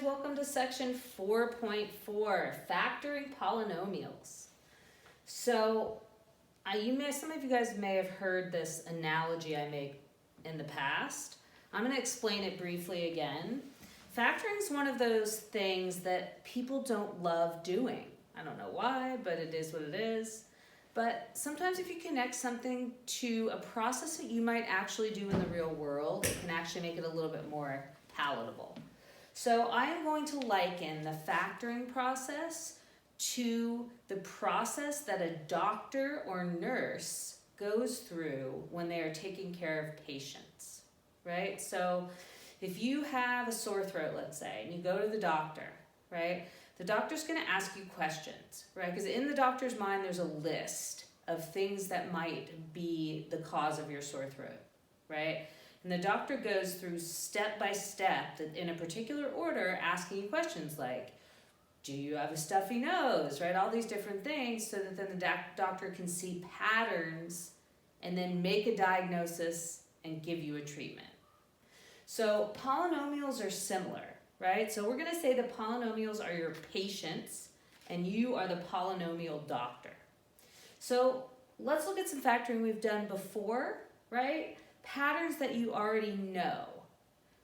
welcome to section 4.4, factoring polynomials. So, some of you guys may have heard this analogy I make in the past. I'm going to explain it briefly again. Factoring is one of those things that people don't love doing. I don't know why, but it is what it is. But sometimes if you connect something to a process that you might actually do in the real world, it can actually make it a little bit more palatable. So I am going to liken the factoring process to the process that a doctor or nurse goes through when they are taking care of patients, right? So if you have a sore throat, let's say, and you go to the doctor, right? The doctor's going to ask you questions, right? Because in the doctor's mind, there's a list of things that might be the cause of your sore throat, right? And the doctor goes through step by step in a particular order, asking you questions like, do you have a stuffy nose, right? All these different things, so that then the doctor can see patterns and then make a diagnosis and give you a treatment. So polynomials are similar, right? So we're going to say the polynomials are your patients and you are the polynomial doctor. So let's look at some factoring we've done before, right? Patterns that you already know,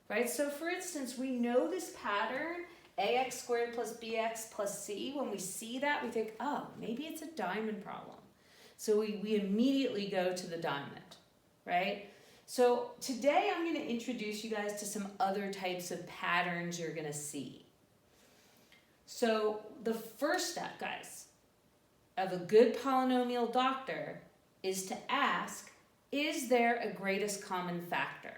right? So for instance, we know this pattern, ax squared plus bx plus c. When we see that, we think, oh, maybe it's a diamond problem. So we immediately go to the diamond, right? So today I'm going to introduce you guys to some other types of patterns you're going to see. So the first step, guys, of a good polynomial doctor is to ask, is there a greatest common factor?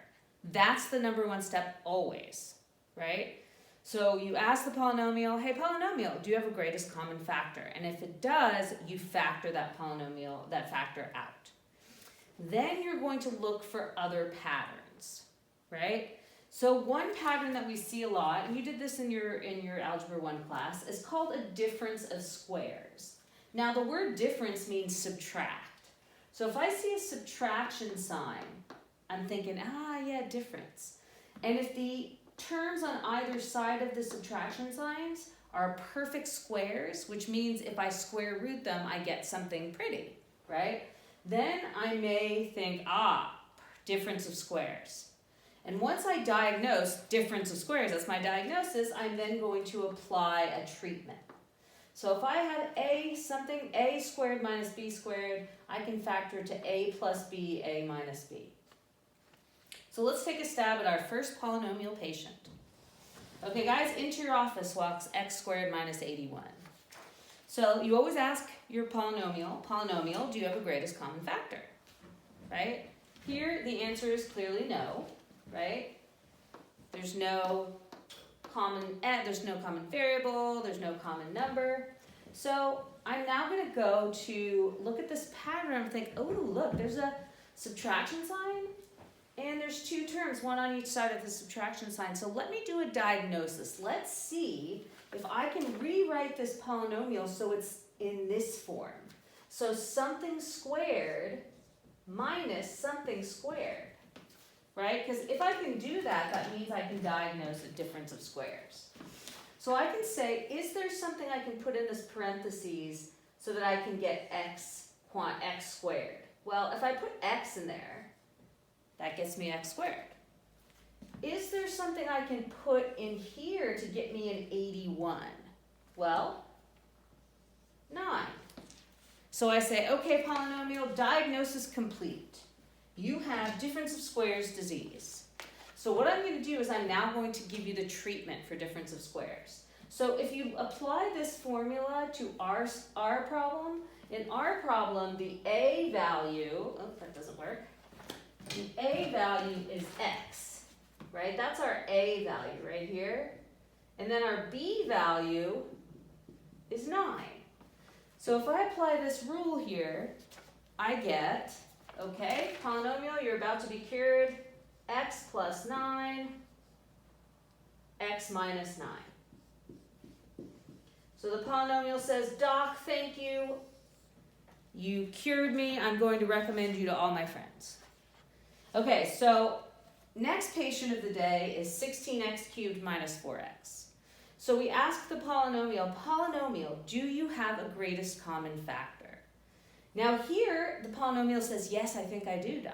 That's the number one step always, right? So you ask the polynomial, hey polynomial, do you have a greatest common factor? And if it does, you factor that polynomial, that factor out. Then you're going to look for other patterns, right? So one pattern that we see a lot, and you did this in your Algebra 1 class, is called a difference of squares. Now the word difference means subtract. So if I see a subtraction sign, I'm thinking, yeah, difference. And if the terms on either side of the subtraction signs are perfect squares, which means if I square root them, I get something pretty, right? Then I may think, difference of squares. And once I diagnose difference of squares, that's my diagnosis, I'm then going to apply a treatment. So if I had a squared minus b squared, I can factor to a plus b, a minus b. So let's take a stab at our first polynomial patient. Okay guys, into your office walks x squared minus 81. So you always ask your polynomial, do you have a greatest common factor, right? Here the answer is clearly no, right? There's no common variable, there's no common number. So I'm now going to go to look at this pattern and think, oh look, there's a subtraction sign and there's two terms, one on each side of the subtraction sign. So let me do a diagnosis. Let's see if I can rewrite this polynomial so it's in this form. So something squared minus something squared. Right? Because if I can do that, that means I can diagnose a difference of squares. So I can say, is there something I can put in this parentheses so that I can get x squared? Well, if I put x in there, that gets me x squared. Is there something I can put in here to get me an 81? Well, 9. So I say, okay, polynomial, diagnosis complete. You have difference of squares disease. So what I'm going to do is I'm now going to give you the treatment for difference of squares. So if you apply this formula to our problem, in our problem the a value, that doesn't work, the a value is x, right? That's our a value right here. And then our b value is 9. So if I apply this rule here, I get, okay, polynomial, you're about to be cured, x plus 9, x minus 9. So the polynomial says, doc, thank you. You cured me. I'm going to recommend you to all my friends. Okay, so next patient of the day is 16x cubed minus 4x. So we ask the polynomial, do you have a greatest common factor? Now here, the polynomial says, yes, I think I do, Doc.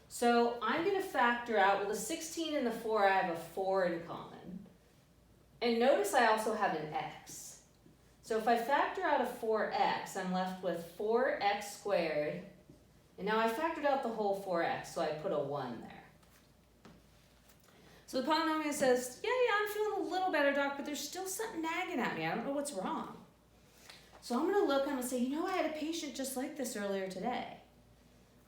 So I'm going to factor out, well, the 16 and the 4, I have a 4 in common. And notice I also have an x. So if I factor out a 4x, I'm left with 4x squared. And now I factored out the whole 4x, so I put a 1 there. So the polynomial says, yeah, I'm feeling a little better, Doc, but there's still something nagging at me. I don't know what's wrong. So I'm going to look, I'm going to say, you know, I had a patient just like this earlier today.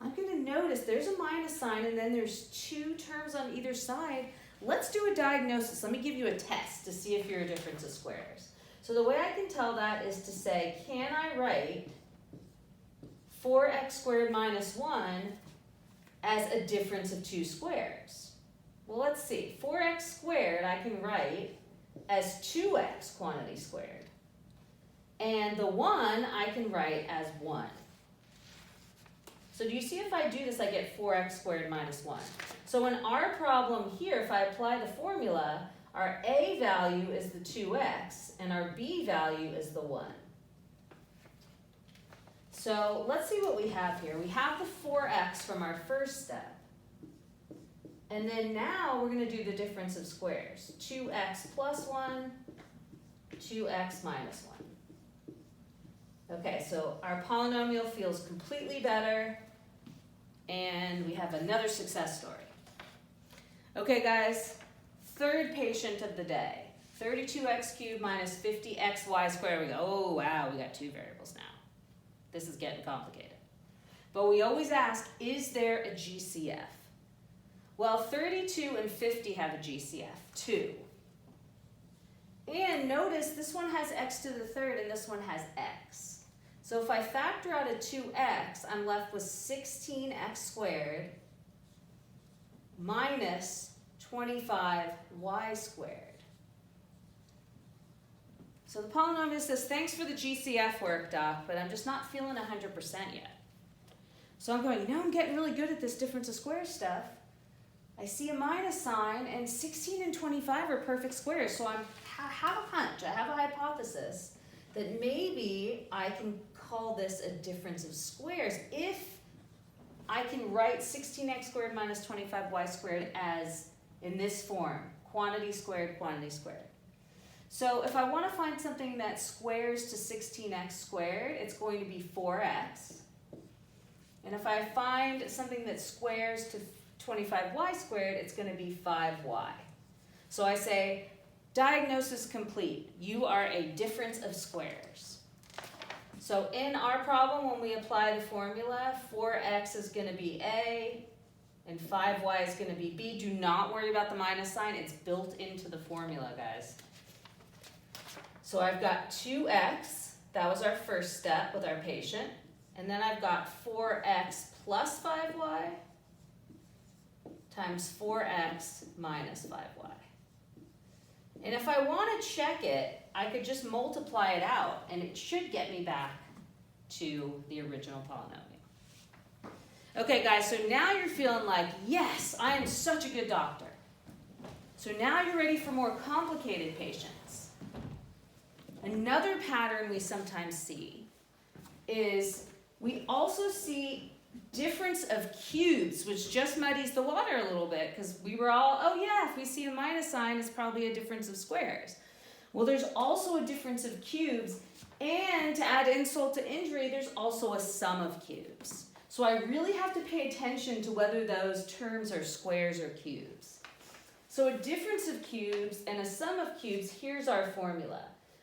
I'm going to notice there's a minus sign and then there's 2 terms on either side. Let's do a diagnosis. Let me give you a test to see if you're a difference of squares. So the way I can tell that is to say, can I write 4x squared minus 1 as a difference of 2 squares? Well, let's see. 4x squared I can write as 2x quantity squared. And the 1 I can write as 1. So do you see if I do this, I get 4x squared minus 1. So in our problem here, if I apply the formula, our a value is the 2x, and our b value is the 1. So let's see what we have here. We have the 4x from our first step. And then now we're going to do the difference of squares. 2x plus 1, 2x minus 1. Okay, so our polynomial feels completely better, and we have another success story. Okay, guys, third patient of the day. 32x cubed minus 50xy squared. We go, oh, wow, we got 2 variables now. This is getting complicated. But we always ask, is there a GCF? Well, 32 and 50 have a GCF, 2. And notice this one has x to the third and this one has x. So if I factor out a 2x, I'm left with 16x squared minus 25y squared. So the polynomial says, thanks for the GCF work, Doc, but I'm just not feeling 100% yet. So I'm going, I'm getting really good at this difference of squares stuff. I see a minus sign, and 16 and 25 are perfect squares, so I have a hunch, I have a hypothesis that maybe I can call this a difference of squares if I can write 16x squared minus 25y squared as in this form, quantity squared, quantity squared. So if I want to find something that squares to 16x squared, it's going to be 4x. And if I find something that squares to 25y squared, it's going to be 5y. So I say, diagnosis complete. You are a difference of squares. So in our problem, when we apply the formula, 4x is going to be a, and 5y is going to be b. Do not worry about the minus sign. It's built into the formula, guys. So I've got 2x. That was our first step with our patient. And then I've got 4x plus 5y times 4x minus 5y. And if I want to check it, I could just multiply it out, and it should get me back to the original polynomial. Okay, guys, so now you're feeling like, yes, I am such a good doctor. So now you're ready for more complicated patients. Another pattern we sometimes see is we also see difference of cubes, which just muddies the water a little bit, because we were all, oh yeah, if we see a minus sign, it's probably a difference of squares. Well, there's also a difference of cubes, and to add insult to injury, there's also a sum of cubes. So I really have to pay attention to whether those terms are squares or cubes. So a difference of cubes and a sum of cubes, here's our formula.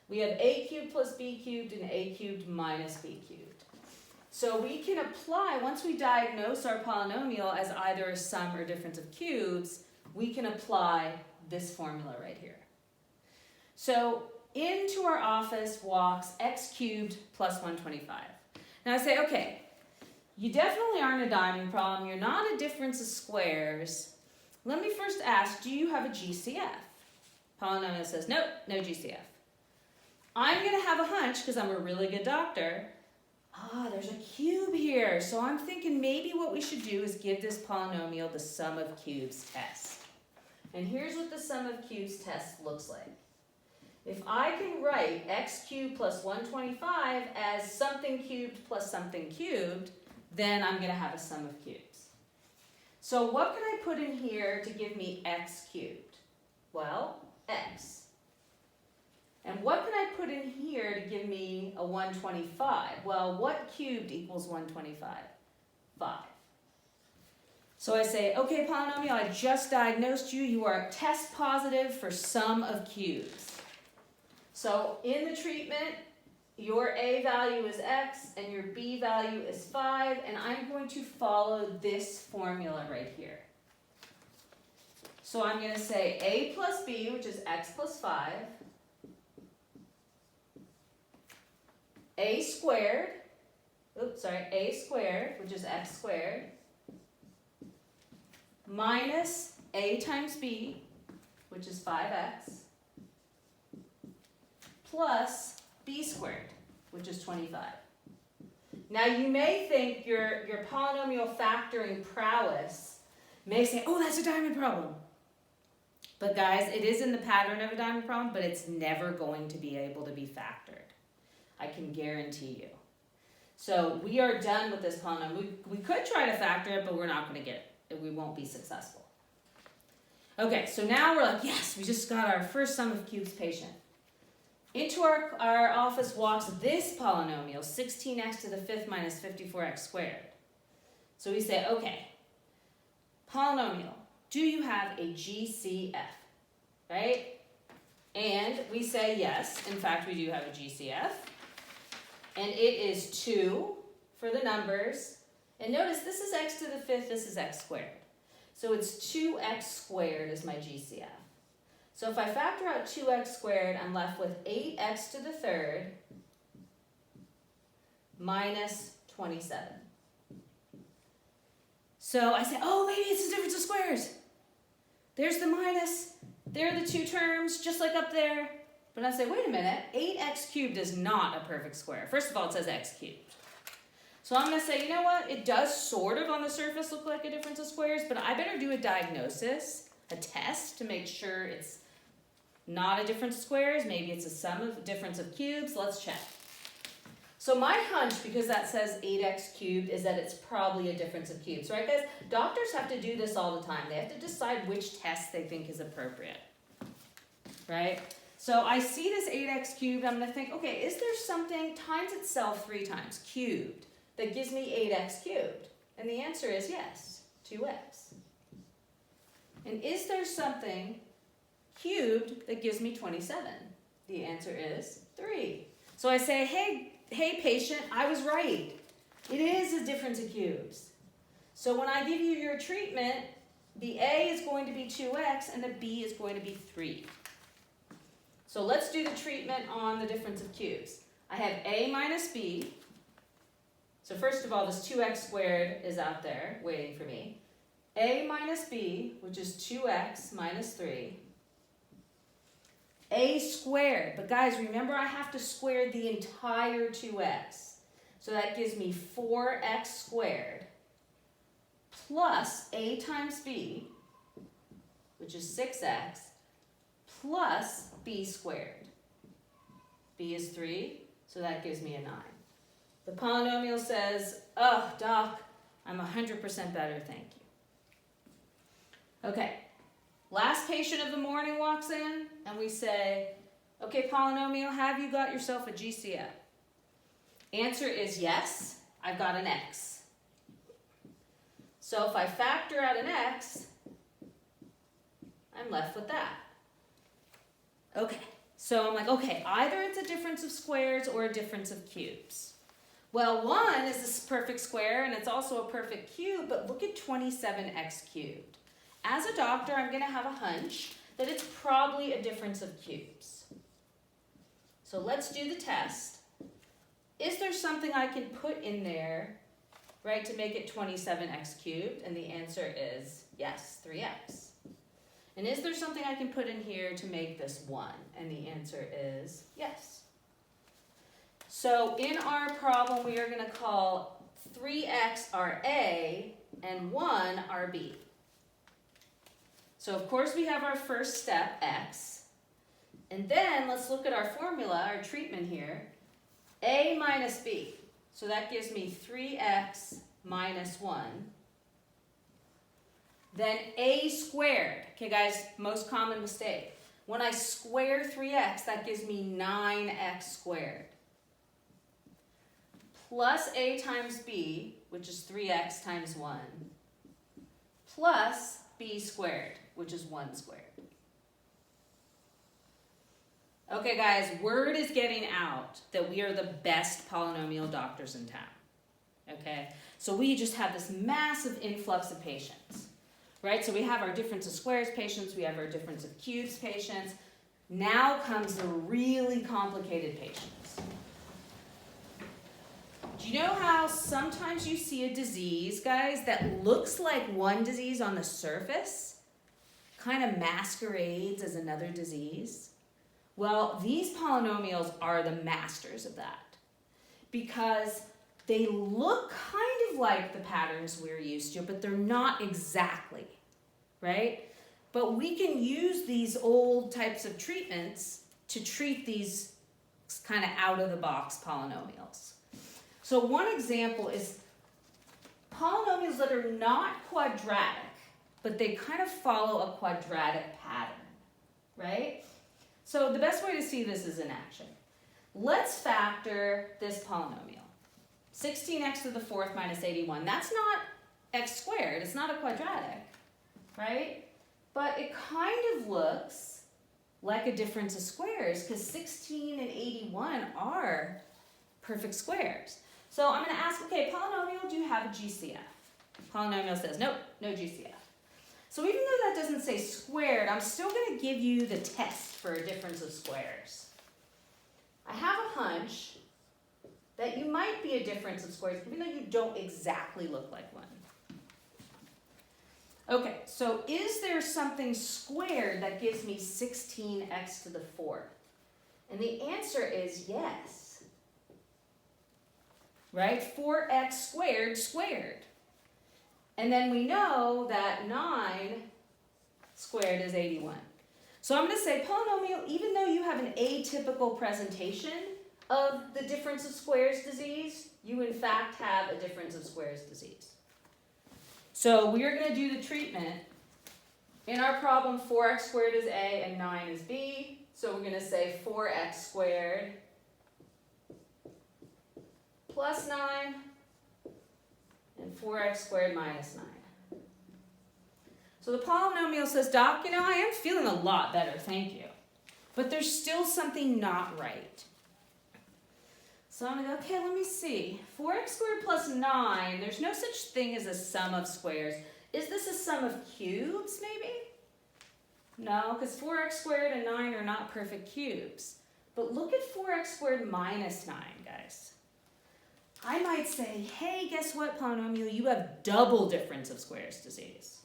We have a cubed plus b cubed and a cubed minus b cubed. So we can apply, once we diagnose our polynomial as either a sum or difference of cubes, we can apply this formula right here. So into our office walks x cubed plus 125. Now I say, okay, you definitely aren't a diamond problem. You're not a difference of squares. Let me first ask, do you have a GCF? Polynomial says, nope, no GCF. I'm going to have a hunch, because I'm a really good doctor. There's a cube here. So I'm thinking maybe what we should do is give this polynomial the sum of cubes test. And here's what the sum of cubes test looks like. if I can write x cubed plus 125 as something cubed plus something cubed, then I'm going to have a sum of cubes. So what can I put in here to give me x cubed? Well, x. And what can I put in here to give me a 125? Well, what cubed equals 125? 5. So I say, okay, polynomial, I just diagnosed you. You are test positive for sum of cubes. So in the treatment, your A value is x and your B value is 5, and I'm going to follow this formula right here. So I'm going to say A plus B, which is x plus 5, A squared, A squared, which is x squared, minus A times B, which is 5x, plus B squared, which is 25. Now you may think your polynomial factoring prowess may say, oh, that's a diamond problem. But guys, it is in the pattern of a diamond problem, but it's never going to be able to be factored. I can guarantee you. So we are done with this polynomial. We could try to factor it, but we're not going to get it. We won't be successful. Okay, so now we're like, yes, we just got our first sum of cubes patient. Into our office walks this polynomial, 16x to the 5th minus 54x squared. So we say, okay, polynomial, do you have a GCF, right? And we say yes, in fact, we do have a GCF. And it is 2 for the numbers. And notice this is x to the 5th, this is x squared. So it's 2x squared is my GCF. So if I factor out 2x squared, I'm left with 8x to the 3rd minus 27. So I say, oh, maybe it's the difference of squares. There's the minus. There are the two terms, just like up there. But I say, wait a minute, 8x cubed is not a perfect square. First of all, it says x cubed. So I'm going to say, you know what? It does sort of on the surface look like a difference of squares, but I better do a diagnosis, a test, to make sure it's not a difference of squares. Maybe it's a sum of difference of cubes. Let's check. So my hunch, because that says 8x cubed, is that it's probably a difference of cubes, right guys? Doctors have to do this all the time. They have to decide which test they think is appropriate, right? So I see this 8x cubed, I'm going to think, okay, is there something times itself 3 times, cubed, that gives me 8x cubed? And the answer is yes, 2x. And is there something cubed that gives me 27? The answer is 3. So I say, hey patient, I was right. It is a difference of cubes. So when I give you your treatment, the A is going to be 2x and the B is going to be 3. So let's do the treatment on the difference of cubes. I have A minus B. So first of all, this 2x squared is out there waiting for me. A minus B, which is 2x minus 3. A squared. But guys, remember I have to square the entire 2x. So that gives me 4x squared plus A times B, which is 6x, plus B squared. B is 3, so that gives me a 9. The polynomial says, oh, doc, I'm 100% better, thank you. Okay, last patient of the morning walks in, and we say, okay, polynomial, have you got yourself a GCF? Answer is yes, I've got an x. So if I factor out an x, I'm left with that. Okay, so I'm like, okay, either it's a difference of squares or a difference of cubes. Well, 1 is this perfect square, and it's also a perfect cube, but look at 27x cubed. As a doctor, I'm going to have a hunch that it's probably a difference of cubes. So let's do the test. Is there something I can put in there, right, to make it 27x cubed? And the answer is yes, 3x. And is there something I can put in here to make this 1? And the answer is yes. So in our problem, we are going to call 3x our A and 1 our B. So of course we have our first step, x. And then let's look at our formula, our treatment here. A minus b. So that gives me 3x minus 1. Then a squared. Okay, guys, most common mistake. When I square 3x, that gives me 9x squared. Plus a times b, which is 3x times 1, plus b squared, which is 1 squared. Okay, guys, word is getting out that we are the best polynomial doctors in town. Okay, so we just have this massive influx of patients, right? So we have our difference of squares patients, we have our difference of cubes patients. Now comes the really complicated patients. Do you know how sometimes you see a disease, guys, that looks like one disease on the surface, kind of masquerades as another disease? Well, these polynomials are the masters of that because they look kind of like the patterns we're used to, but they're not exactly, right? But we can use these old types of treatments to treat these kind of out-of-the-box polynomials. So one example is polynomials that are not quadratic, but they kind of follow a quadratic pattern, right? So the best way to see this is in action. Let's factor this polynomial. 16x to the 4th minus 81. That's not x squared. It's not a quadratic, right? But it kind of looks like a difference of squares because 16 and 81 are perfect squares. So I'm going to ask, okay, polynomial, do you have a GCF? Polynomial says, nope, no GCF. So even though that doesn't say squared, I'm still going to give you the test for a difference of squares. I have a hunch that you might be a difference of squares, even though you don't exactly look like one. Okay, so is there something squared that gives me 16x to the 4th? And the answer is yes. Right? 4x squared squared. And then we know that 9 squared is 81. So I'm going to say polynomial, even though you have an atypical presentation of the difference of squares disease, you in fact have a difference of squares disease. So we are going to do the treatment. In our problem, 4x squared is a and 9 is b. So we're going to say 4x squared plus 9 and 4x squared minus 9. So the polynomial says, Doc, you know, I am feeling a lot better, thank you. But there's still something not right. So I'm going to go, okay, let me see. 4x squared plus 9, there's no such thing as a sum of squares. Is this a sum of cubes, maybe? No, because 4x squared and 9 are not perfect cubes. But look at 4x squared minus 9, guys. I might say, hey, guess what, polynomial? You have double difference of squares disease.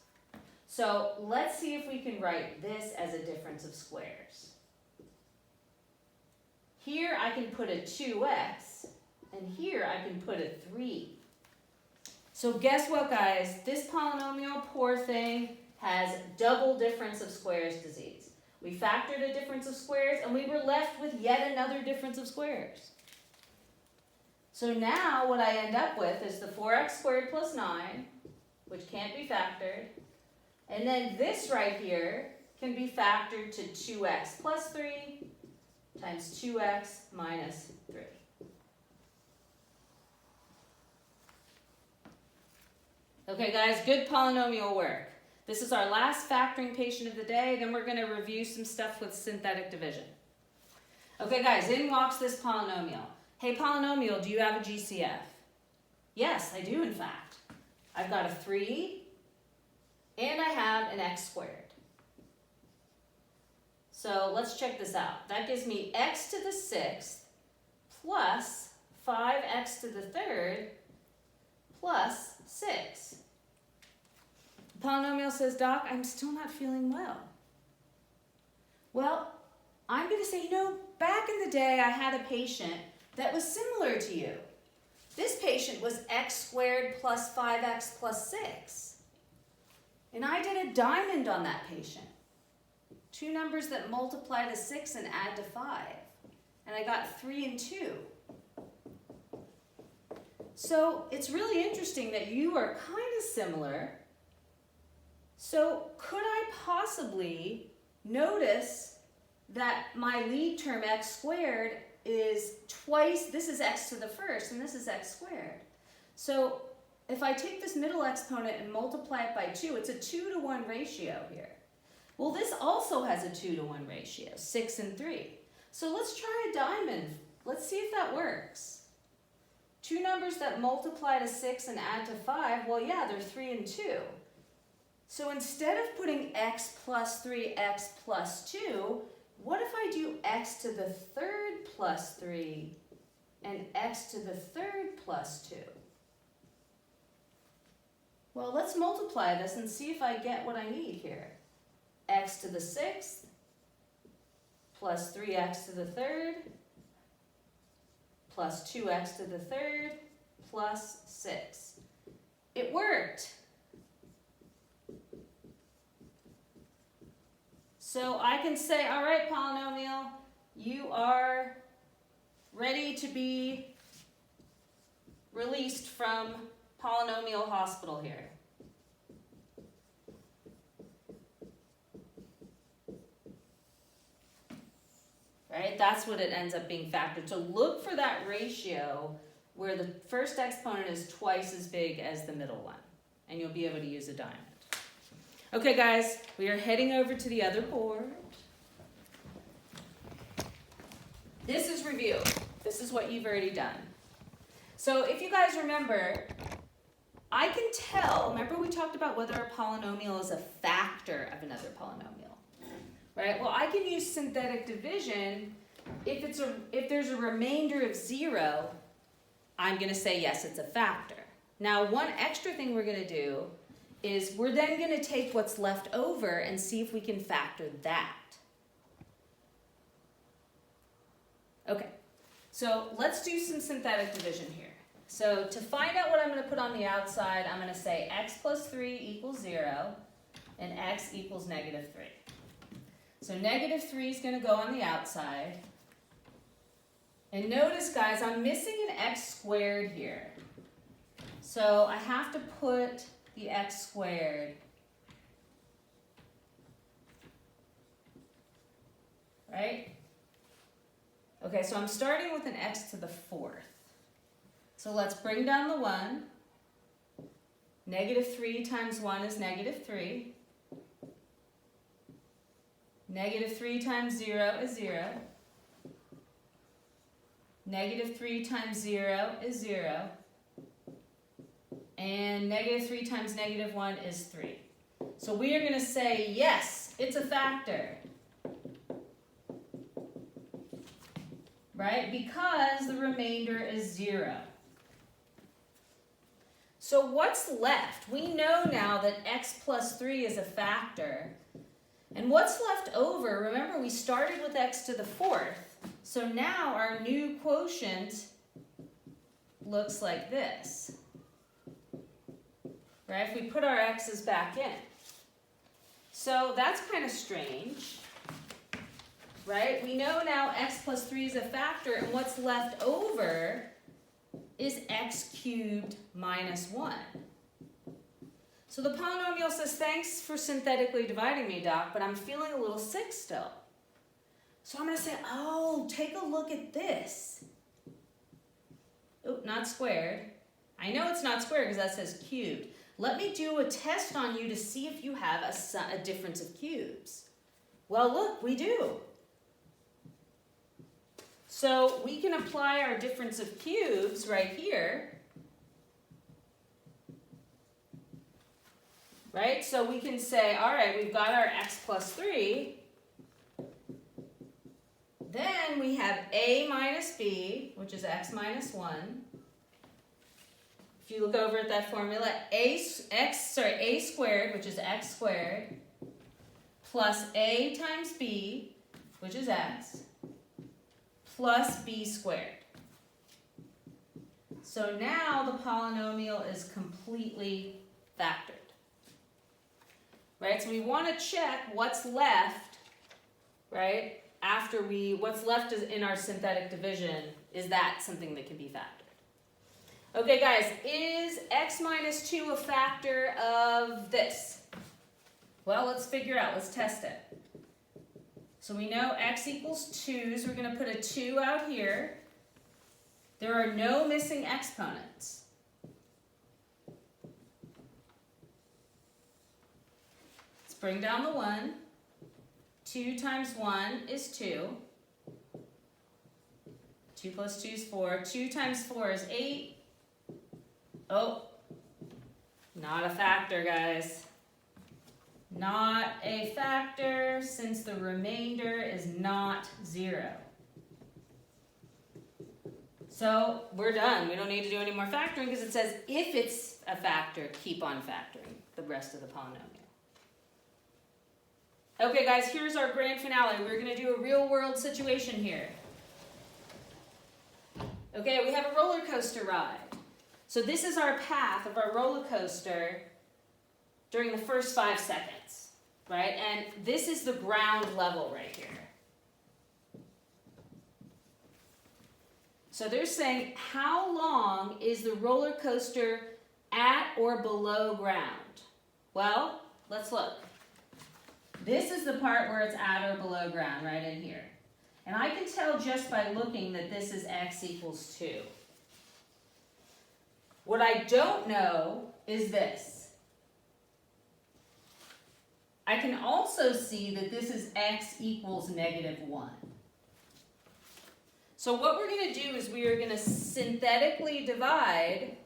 So let's see if we can write this as a difference of squares. Here I can put a 2x, and here I can put a 3. So guess what, guys? This polynomial, poor thing, has double difference of squares disease. We factored a difference of squares, and we were left with yet another difference of squares. So now what I end up with is the 4x squared plus 9, which can't be factored. And then this right here can be factored to 2x plus 3 times 2x minus 3. Okay, guys, good polynomial work. This is our last factoring patient of the day. Then we're going to review some stuff with synthetic division. Okay, guys, in walks this polynomial. Hey, polynomial, do you have a GCF? Yes, I do, in fact. I've got a 3, and I have an x squared. So let's check this out. That gives me x to the 6th plus 5x to the 3rd plus 6. The polynomial says, Doc, I'm still not feeling well. Well, I'm going to say, you know, back in the day I had a patient that was similar to you. This patient was x squared plus 5x plus 6. And I did a diamond on that patient. Two numbers that multiply to 6 and add to 5. And I got 3 and 2. So it's really interesting that you are kind of similar. So could I possibly notice that my lead term x squared is twice, this is x to the first and this is x squared. So if I take this middle exponent and multiply it by 2, it's a 2-to-1 ratio here. Well, this also has a 2-to-1 ratio, 6 and 3. So let's try a diamond. Let's see if that works. Two numbers that multiply to 6 and add to 5, well, yeah, they're 3 and 2. So instead of putting x plus 3, x plus 2, what if I do x to the third plus 3 and x to the third plus 2? Well, let's multiply this and see if I get what I need here. X to the 6th plus 3x to the third plus 2x to the third plus 6. It worked. So I can say, all right, polynomial, you are ready to be released from polynomial hospital here. Right? That's what it ends up being factored. So look for that ratio where the first exponent is twice as big as the middle one, and you'll be able to use a diamond. Okay, guys, we are heading over to the other board. This is review. This is what you've already done. So if you guys remember, I can tell, remember we talked about whether a polynomial is a factor of another polynomial, right? Well, I can use synthetic division. If there's a remainder of 0, I'm going to say yes, it's a factor. Now, one extra thing we're going to do is we're then going to take what's left over and see if we can factor that. Okay, so let's do some synthetic division here. So to find out what I'm going to put on the outside, I'm going to say x plus 3 equals 0 and x equals negative 3. So negative 3 is going to go on the outside. And notice, guys, I'm missing an x squared here. So I have to put the x squared, right? Okay, so I'm starting with an x to the 4th. So let's bring down the 1. Negative 3 times 1 is negative 3. Negative 3 times 0 is 0. Negative 3 times 0 is 0. And negative 3 times negative 1 is 3. So we are going to say, yes, it's a factor. Right? Because the remainder is 0. So what's left? We know now that x plus 3 is a factor. And what's left over, remember we started with x to the 4th. So now our new quotient looks like this. Right? If we put our x's back in. So that's kind of strange. Right? We know now x plus 3 is a factor, and what's left over is x cubed minus 1. So the polynomial says, thanks for synthetically dividing me, Doc, but I'm feeling a little sick still. So I'm going to say, oh, take a look at this. Oh, not squared. I know it's not squared because that says cubed. Let me do a test on you to see if you have a difference of cubes. Well, look, we do. So we can apply our difference of cubes right here. Right? So we can say, all right, we've got our x plus 3. Then we have a minus b, which is x minus 1. If you look over at that formula, a squared, which is x squared, plus a times b, which is x, plus b squared. So now the polynomial is completely factored. Right? So we want to check what's left right? After what's left is in our synthetic division, is that something that can be factored? Okay, guys, is x minus 2 a factor of this? Well, let's figure out, let's test it. So we know x equals 2, so we're going to put a 2 out here. There are no missing exponents. Let's bring down the 1. 2 times 1 is 2. 2 plus 2 is 4. 2 times 4 is 8. Oh, not a factor, guys. Not a factor since the remainder is not 0. So we're done. We don't need to do any more factoring because it says if it's a factor, keep on factoring the rest of the polynomial. Okay, guys, here's our grand finale. We're going to do a real world situation here. Okay, we have a roller coaster ride. So this is our path of our roller coaster during the first 5 seconds, right? And this is the ground level right here. So they're saying, how long is the roller coaster at or below ground? Well, let's look. This is the part where it's at or below ground, right in here. And I can tell just by looking that this is x equals 2. What I don't know is this. I can also see that this is x equals -1. So what we're going to do is we are going to synthetically divide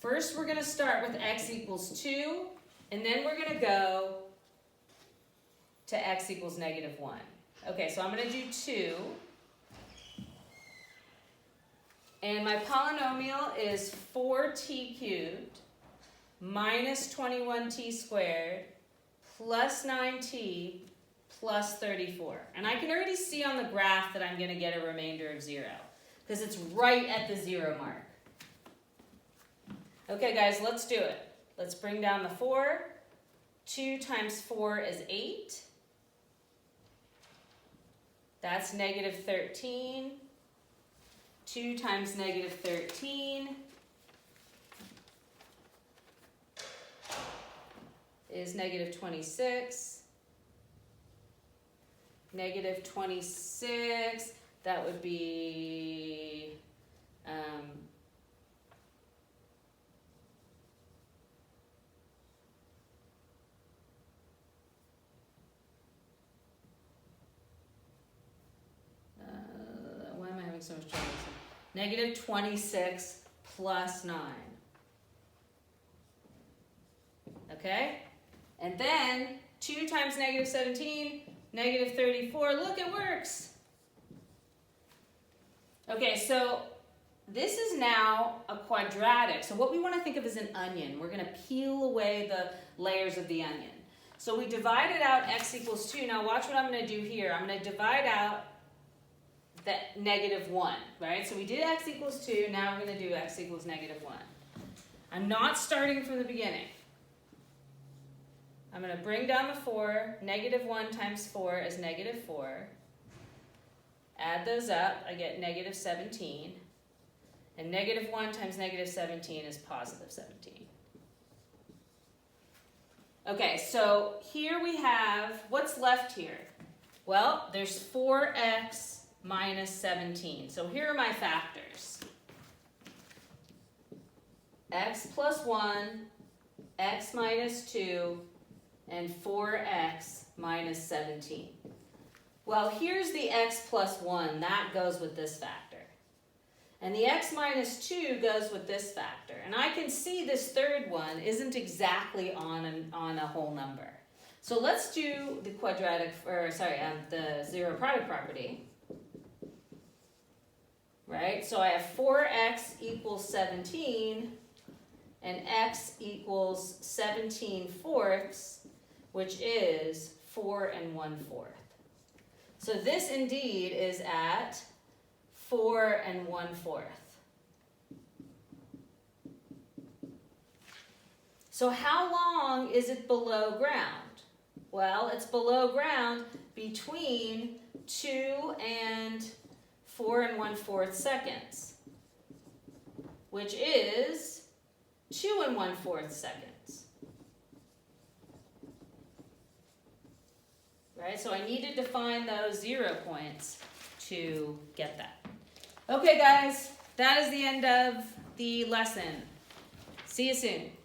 first, we're going to start with x equals 2, and then we're going to go to x equals -1. Okay, so I'm going to do 2. And my polynomial is 4t cubed minus 21t squared plus 9t plus 34. And I can already see on the graph that I'm going to get a remainder of 0 because it's right at the 0 mark. Okay, guys, let's do it. Let's bring down the 4. 2 times 4 is 8. That's -13. 2 times -13 is -26. -26, that would be why am I having so much trouble? -26 plus 9. Okay? And then 2 times -17, -34. Look, it works. Okay, so this is now a quadratic. So what we want to think of as an onion. We're going to peel away the layers of the onion. So we divided out x equals 2. Now watch what I'm going to do here. I'm going to divide out that -1, right? So we did x equals 2, now we're going to do x equals -1. I'm not starting from the beginning. I'm going to bring down the 4, -1 times 4 is -4. Add those up, I get -17. And -1 times -17 is +17. Okay, so here we have, what's left here? Well, there's 4x minus 17. So here are my factors. X plus 1, x minus 2, and 4x minus 17. Well, here's the x plus 1. That goes with this factor. And the x minus 2 goes with this factor. And I can see this third one isn't exactly on a whole number. So let's do the the zero product property. Right? So I have 4x equals 17, and x equals 17/4, which is 4 1/4. So this indeed is at 4 1/4. So how long is it below ground? Well, it's below ground between 2 and 4 1/4 seconds, which is 2 1/4 seconds. Right, so I needed to find those 0 points to get that. Okay guys, that is the end of the lesson. See you soon.